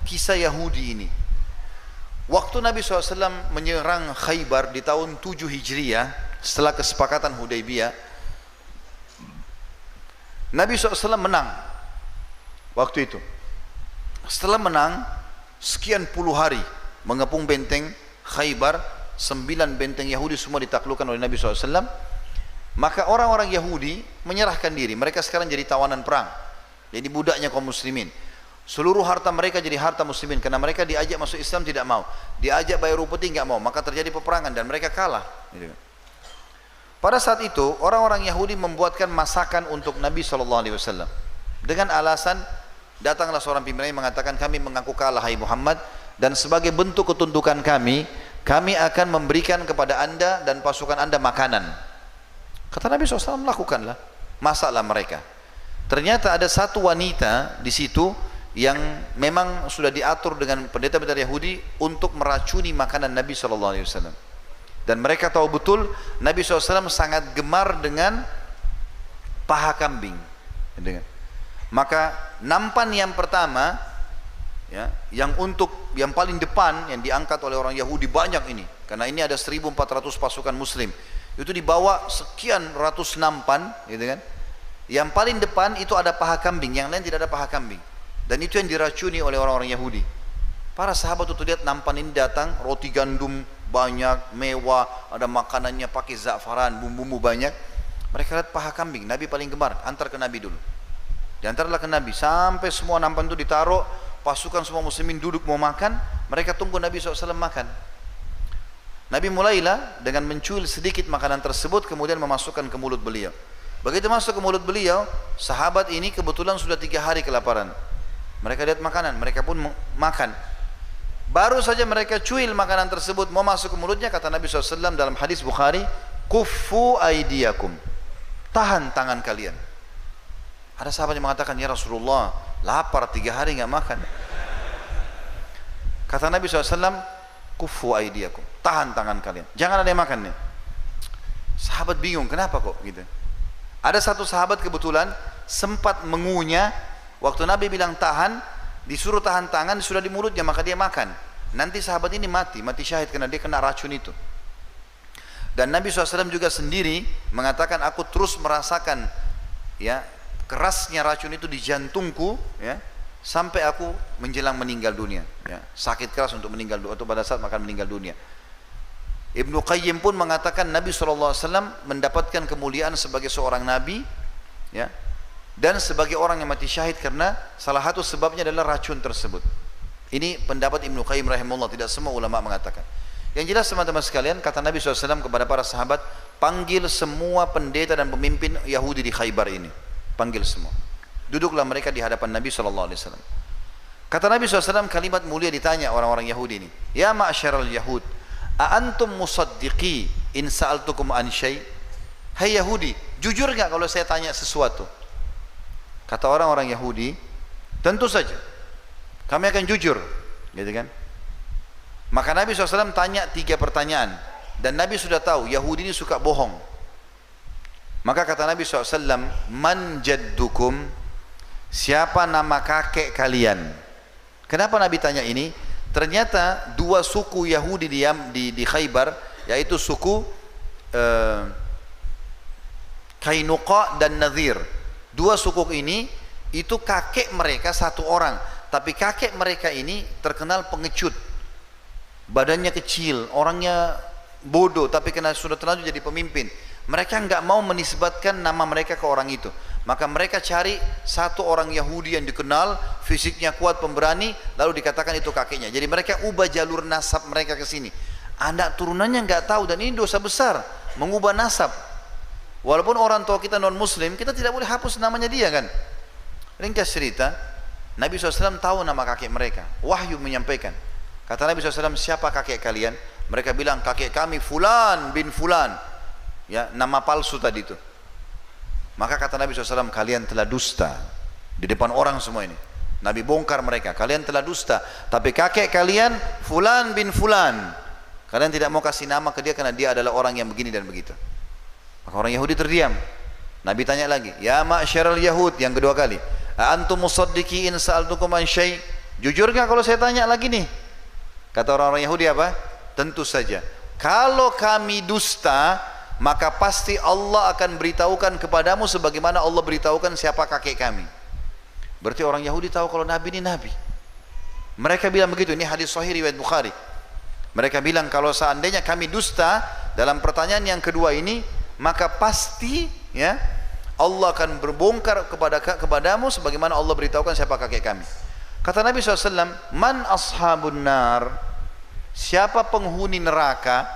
kisah Yahudi ini. Waktu Nabi SAW menyerang Khaybar di tahun 7 Hijriah, setelah kesepakatan Hudaybiyah, Nabi SAW menang waktu itu. Setelah menang sekian puluh hari mengepung benteng Khaybar, 9 benteng Yahudi semua ditaklukkan oleh Nabi SAW. Maka orang-orang Yahudi menyerahkan diri. Mereka sekarang jadi tawanan perang, jadi budaknya kaum muslimin. Seluruh harta mereka jadi harta muslimin, karena mereka diajak masuk Islam tidak mau, diajak bayar upeti nggak mau, maka terjadi peperangan dan mereka kalah. Pada saat itu orang-orang Yahudi membuatkan masakan untuk Nabi SAW dengan alasan, datanglah seorang pimpinan yang mengatakan, kami mengaku kalah hai Muhammad, dan sebagai bentuk ketundukan kami akan memberikan kepada anda dan pasukan anda makanan. Kata Nabi SAW, lakukanlah, masaklah mereka. Ternyata ada satu wanita di situ yang memang sudah diatur dengan pendeta-pendeta Yahudi untuk meracuni makanan Nabi SAW. Dan mereka tahu betul Nabi SAW sangat gemar dengan paha kambing. Maka nampan yang pertama, ya, yang paling depan yang diangkat oleh orang Yahudi banyak ini, karena ini ada 1.400 pasukan Muslim, itu dibawa sekian ratus nampan, gitu kan? Yang paling depan itu ada paha kambing, yang lain tidak ada paha kambing. Dan itu yang diracuni oleh orang-orang Yahudi. Para sahabat itu lihat nampan ini datang, roti gandum banyak, mewah, ada makanannya pakai za'faran, bumbu-bumbu banyak. Mereka lihat paha kambing, Nabi paling gemar, antar ke Nabi dulu. Diantarlah ke Nabi, sampai semua nampan itu ditaruh, pasukan semua muslimin duduk mau makan, mereka tunggu Nabi SAW makan. Nabi mulailah dengan mencuil sedikit makanan tersebut, kemudian memasukkan ke mulut beliau. Begitu masuk ke mulut beliau, sahabat ini kebetulan sudah 3 hari kelaparan. Mereka lihat makanan, mereka pun makan. Baru saja mereka cuil makanan tersebut mau masuk ke mulutnya, kata Nabi SAW dalam hadis Bukhari, kuffu aidiyakum, tahan tangan kalian. Ada sahabat yang mengatakan, ya Rasulullah, lapar 3 hari nggak makan. Kata Nabi SAW, kuffu aidiyakum, tahan tangan kalian, jangan ada yang makan nih. Sahabat bingung, kenapa kok gitu. Ada satu sahabat kebetulan sempat mengunyah. Waktu Nabi bilang tahan, disuruh tahan tangan, sudah di mulutnya, maka dia makan. Nanti sahabat ini mati syahid karena dia kena racun itu. Dan Nabi SAW juga sendiri mengatakan, aku terus merasakan, ya, kerasnya racun itu di jantungku, ya, sampai aku menjelang meninggal dunia, ya, sakit keras untuk meninggal dunia, atau pada saat akan meninggal dunia. Ibnu Qayyim pun mengatakan Nabi SAW mendapatkan kemuliaan sebagai seorang Nabi, ya, dan sebagai orang yang mati syahid karena salah satu sebabnya adalah racun tersebut. Ini pendapat Ibnu Qayyim rahimahullah, tidak semua ulama mengatakan. Yang jelas teman-teman sekalian, kata Nabi SAW kepada para sahabat, panggil semua pendeta dan pemimpin Yahudi di Khaybar ini, panggil semua. Duduklah mereka di hadapan Nabi SAW. Kata Nabi SAW kalimat mulia, ditanya orang-orang Yahudi ini, ya ma'asyaral Yahud, a'antum musaddiqi in sa'altukum an syai'? Hai Yahudi, jujur gak kalau saya tanya sesuatu? Kata orang-orang Yahudi, tentu saja kami akan jujur, gitu kan? Maka Nabi SAW tanya 3 pertanyaan, dan Nabi sudah tahu Yahudi ini suka bohong. Maka kata Nabi SAW, man jaddukum, siapa nama kakek kalian? Kenapa Nabi tanya ini? Ternyata 2 suku Yahudi di Khaybar, yaitu suku Kainuqa dan Nadhir. 2 suku ini itu kakek mereka satu orang, tapi kakek mereka ini terkenal pengecut, badannya kecil, orangnya bodoh, tapi karena sudah terlanjur jadi pemimpin, mereka nggak mau menisbatkan nama mereka ke orang itu. Maka mereka cari satu orang Yahudi yang dikenal, fisiknya kuat, pemberani, lalu dikatakan itu kakeknya. Jadi mereka ubah jalur nasab mereka ke sini. Anak turunannya nggak tahu, dan ini dosa besar, mengubah nasab. Walaupun orang tua kita non muslim, kita tidak boleh hapus namanya dia kan. Ringkas cerita, Nabi SAW tahu nama kakek mereka, wahyu menyampaikan. Kata Nabi SAW, siapa kakek kalian? Mereka bilang, kakek kami Fulan bin Fulan, ya, nama palsu tadi itu. Maka kata Nabi SAW, kalian telah dusta di depan orang semua ini. Nabi bongkar mereka, kalian telah dusta, tapi kakek kalian Fulan bin Fulan, kalian tidak mau kasih nama ke dia karena dia adalah orang yang begini dan begitu. Maka orang Yahudi terdiam. Nabi tanya lagi, ya ma'syaral Yahud, yang kedua kali, antum musaddiqi in sa'altukum an syai'? Jujur nggak kalau saya tanya lagi nih? Kata orang-orang Yahudi apa? Tentu saja. Kalau kami dusta, maka pasti Allah akan beritahukan kepadamu sebagaimana Allah beritahukan siapa kakek kami. Berarti orang Yahudi tahu kalau Nabi ini Nabi. Mereka bilang begitu, ini hadis sahih riwayat Bukhari. Mereka bilang kalau seandainya kami dusta dalam pertanyaan yang kedua ini, maka pasti ya Allah akan berbongkar kepadamu sebagaimana Allah beritahukan siapa kakek kami. Kata Nabi SAW, man ashabun nar, siapa penghuni neraka?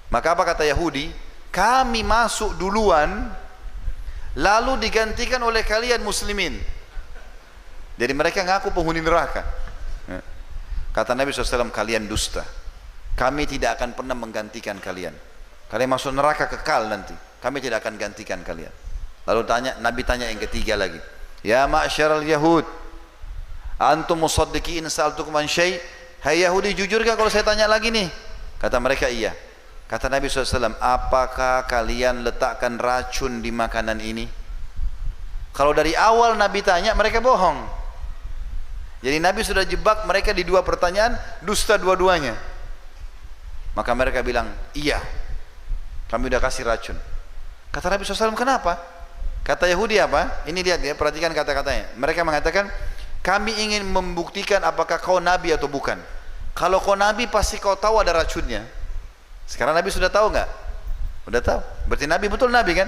Maka apa kata Yahudi? Kami masuk duluan, lalu digantikan oleh kalian muslimin. Jadi mereka ngaku penghuni neraka. Kata Nabi SAW, kalian dusta. Kami tidak akan pernah menggantikan kalian. Kalian masuk neraka kekal nanti. Kami tidak akan gantikan kalian. Lalu Nabi tanya yang ketiga lagi. Ya ma'syaral Yahud, antum musaddiqin sa'altukum an syai'. Hai Yahudi, jujur gak kalau saya tanya lagi nih? Kata mereka iya. Kata Nabi SAW, apakah kalian letakkan racun di makanan ini? Kalau dari awal Nabi tanya, mereka bohong. Jadi Nabi sudah jebak mereka di dua pertanyaan, dusta dua-duanya. Maka mereka bilang, iya, kami udah kasih racun. Kata Nabi SAW, kenapa? Kata Yahudi apa? Ini lihat ya, perhatikan kata-katanya. Mereka mengatakan, kami ingin membuktikan apakah kau Nabi atau bukan. Kalau kau Nabi pasti kau tahu ada racunnya. Sekarang Nabi sudah tahu nggak? Udah tahu. Berarti Nabi betul Nabi kan?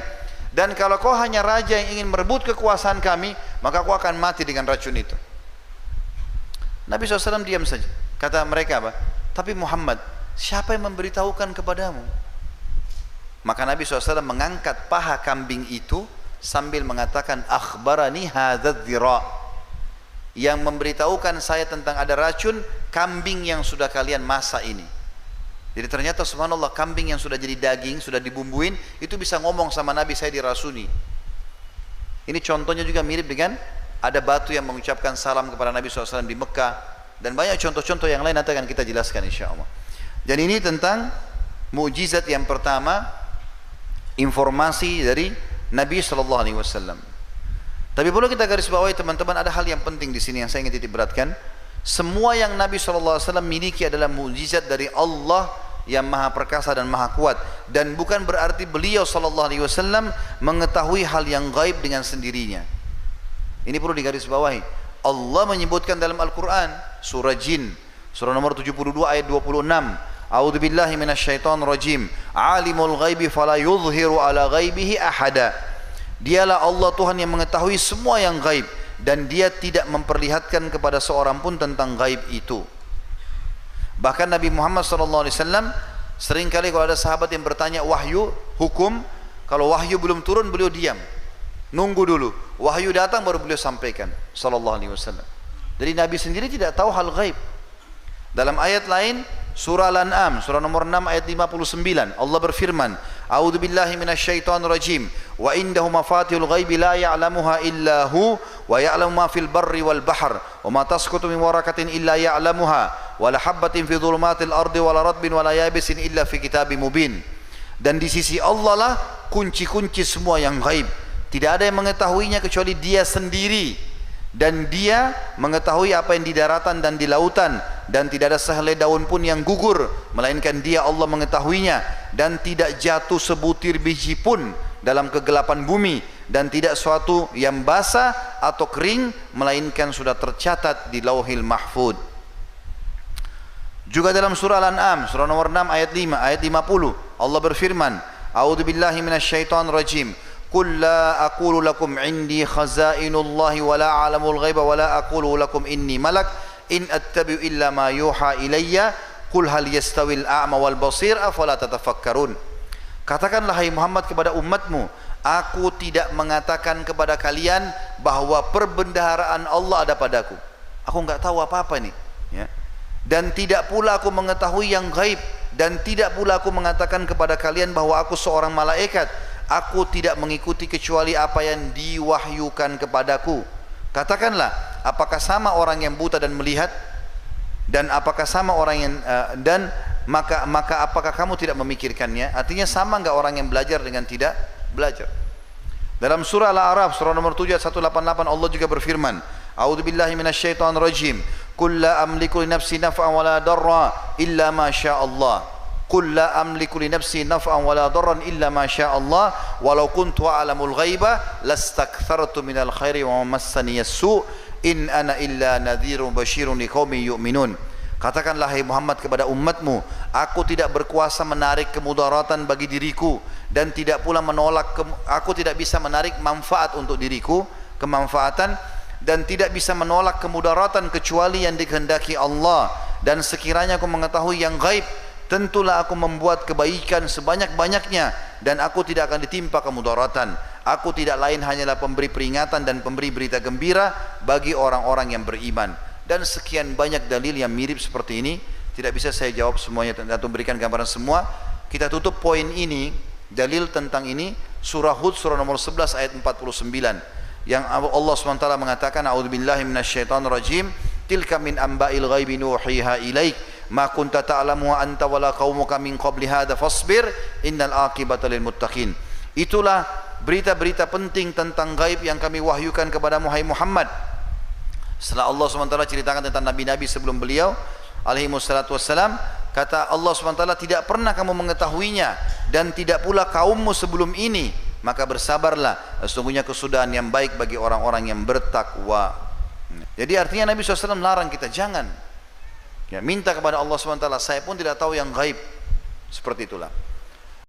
Dan kalau kau hanya raja yang ingin merebut kekuasaan kami, maka kau akan mati dengan racun itu. Nabi SAW diam saja. Kata mereka apa? Tapi Muhammad, siapa yang memberitahukan kepadamu? Maka Nabi SAW mengangkat paha kambing itu sambil mengatakan, akhbarani hadzal dhira', yang memberitahukan saya tentang ada racun kambing yang sudah kalian masak ini. Jadi ternyata subhanallah, kambing yang sudah jadi daging, sudah dibumbuin, itu bisa ngomong sama Nabi, saya dirasuni. Ini contohnya juga mirip dengan ada batu yang mengucapkan salam kepada Nabi SAW di Mekah, dan banyak contoh-contoh yang lain nanti akan kita jelaskan insyaAllah. Dan ini tentang mukjizat yang pertama, informasi dari Nabi SAW. Tapi perlu kita garis bawahi teman-teman, ada hal yang penting di sini yang saya ingin titik beratkan. Semua yang Nabi SAW miliki adalah mukjizat dari Allah yang maha perkasa dan maha kuat, dan bukan berarti beliau SAW mengetahui hal yang gaib dengan sendirinya. Ini perlu digarisbawahi. Allah menyebutkan dalam Al-Quran, surah Jin, surah nomor 72 ayat 26. A'udzu billahi minasyaitonir rajim. Alimul ghaibi fala yuzhiru ala ghaibihi ahada. Dialah Allah Tuhan yang mengetahui semua yang gaib, dan dia tidak memperlihatkan kepada seorang pun tentang gaib itu. Bahkan Nabi Muhammad SAW seringkali kalau ada sahabat yang bertanya wahyu, hukum, kalau wahyu belum turun beliau diam, nunggu dulu wahyu datang baru beliau sampaikan sallallahu alaihi wasallam. Jadi Nabi sendiri tidak tahu hal gaib. Dalam ayat lain surah Al-An'am surah nomor 6 ayat 59 Allah berfirman, a'udzu billahi minasyaitonir rajim, wa indahu mafatihul ghaibi la ya'lamuha illa hu wa ya'lamu ma fil barri wal bahr wa ma tasqutu min waraqatin illa ya'lamuha wa la habatin fi dhulumatil ardi wa la ratbin wa la yabisin illa fi kitabim mubin. Dan di sisi Allah lah kunci-kunci semua yang gaib. Tidak ada yang mengetahuinya kecuali dia sendiri, dan dia mengetahui apa yang di daratan dan di lautan, dan tidak ada sehelai daun pun yang gugur melainkan dia Allah mengetahuinya, dan tidak jatuh sebutir biji pun dalam kegelapan bumi, dan tidak suatu yang basah atau kering melainkan sudah tercatat di Lauhil Mahfud. Juga dalam surah Al-An'am surah nomor 6 ayat 5 ayat 50 Allah berfirman, a'udzu billahi minasyaitonir rajim, qul la aqulu lakum indi khaza'inullahi wa la a'lamul ghaiba wa la aqulu lakum inni malak in attabi'u illa ma yuha ilayya qul hal yastawil a'ma wal basir afala tatafakkarun. Katakanlah hai Muhammad kepada umatmu, aku tidak mengatakan kepada kalian bahwa perbendaharaan Allah ada padaku. Aku enggak tahu apa-apa nih, ya. Dan tidak pula aku mengetahui yang gaib, dan tidak pula aku mengatakan kepada kalian bahwa aku seorang malaikat. Aku tidak mengikuti kecuali apa yang diwahyukan kepadaku. Katakanlah, apakah sama orang yang buta dan melihat, dan apakah sama orang yang dan maka apakah kamu tidak memikirkannya? Artinya sama enggak orang yang belajar dengan tidak belajar? Dalam surah Al-A'raf surah nomor 7 ayat 188 Allah juga berfirman, A'udzu billahi minasyaitonir rajim. Qul la amliku li nafsi naf'an wa la darra illa ma syaa Allah. Qul la amliku li nafsi naf'an wa la darran illa ma syaa Allah. Walau kuntu a'lamul ghaiba lastakthartu minal khairi wa ma massani as-su'. In ana illa nadhirun basyirun liqaumin yu'minun. Katakanlah hai Muhammad kepada umatmu, aku tidak berkuasa menarik kemudaratan bagi diriku dan tidak pula menolak aku tidak bisa menarik manfaat untuk diriku, kemanfaatan, dan tidak bisa menolak kemudaratan kecuali yang dikehendaki Allah. Dan sekiranya aku mengetahui yang gaib, tentulah aku membuat kebaikan sebanyak-banyaknya dan aku tidak akan ditimpa kemudaratan. Aku tidak lain hanyalah pemberi peringatan dan pemberi berita gembira bagi orang-orang yang beriman. Dan sekian banyak dalil yang mirip seperti ini. Tidak bisa saya jawab semuanya atau berikan gambaran semua. Kita tutup poin ini, dalil tentang ini, surah Hud surah nomor 11 ayat 49, yang Allah SWT mengatakan, a'udzubillahi minasyaitonir rajim, tilka min amba'il ghaibi nuhiha ilaik ma kunta ta'lamu anta wala qaumuka min qabli hadza fasbir innal aqibata lil muttaqin. Itulah berita-berita penting tentang gaib yang kami wahyukan kepadamu hai Muhammad. Setelah Allah SWT ceritakan tentang nabi-nabi sebelum beliau alaihi wassalatu wassalam, kata Allah SWT, tidak pernah kamu mengetahuinya dan tidak pula kaummu sebelum ini, maka bersabarlah, sesungguhnya kesudahan yang baik bagi orang-orang yang bertakwa. Jadi artinya Nabi SAW larang kita jangan minta kepada Allah SWT, saya pun tidak tahu yang gaib. Seperti itulah.